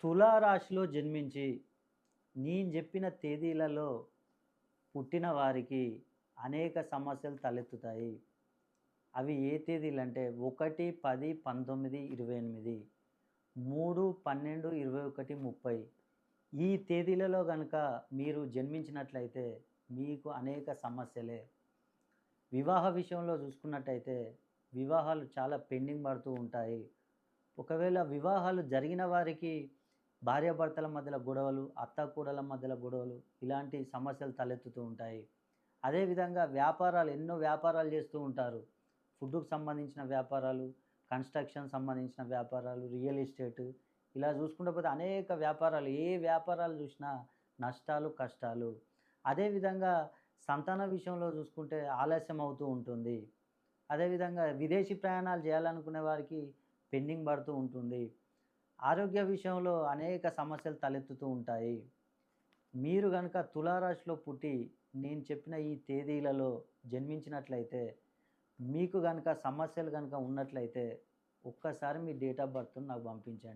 తులారాశిలో జన్మించి నేను చెప్పిన తేదీలలో పుట్టిన వారికి అనేక సమస్యలు తలెత్తుతాయి. అవి ఏ తేదీలంటే 1, 10, 19, 28, 3, 12, 21, 30 ఈ తేదీలలో గనుక మీరు జన్మించినట్లయితే మీకు అనేక సమస్యలే. వివాహ విషయంలో చూసుకున్నట్టయితే వివాహాలు చాలా పెండింగ్ పడుతూ ఉంటాయి. ఒకవేళ వివాహాలు జరిగిన వారికి భార్యాభర్తల మధ్యలో గొడవలు, అత్తాకోడళ్ళ మధ్యలో గొడవలు ఇలాంటి సమస్యలు తలెత్తుతూ ఉంటాయి. అదేవిధంగా వ్యాపారాలు ఎన్నో వ్యాపారాలు చేస్తూ ఉంటారు. ఫుడ్‌కు సంబంధించిన వ్యాపారాలు, కన్‌స్ట్రక్షన్ సంబంధించిన వ్యాపారాలు, రియల్ ఎస్టేట్ ఇలా చూసుకుంటూ పోతే అనేక వ్యాపారాలు ఏ వ్యాపారాలు చూసినా నష్టాలు, కష్టాలు. అదేవిధంగా సంతాన విషయంలో చూసుకుంటే ఆలస్యం అవుతూ ఉంటుంది. అదేవిధంగా విదేశీ ప్రయాణాలు చేయాలనుకునే వారికి పెండింగ్ పడుతూ ఉంటుంది. ఆరోగ్య విషయంలో అనేక సమస్యలు తలెత్తుతూ ఉంటాయి. మీరు గనక తులారాశిలో పుట్టి నేను చెప్పిన ఈ తేదీలలో జన్మించినట్లయితే, మీకు గనక సమస్యలు గనక ఉన్నట్లయితే ఒక్కసారి మీ డేట్ ఆఫ్ బర్త్‌ని నాకు పంపించండి.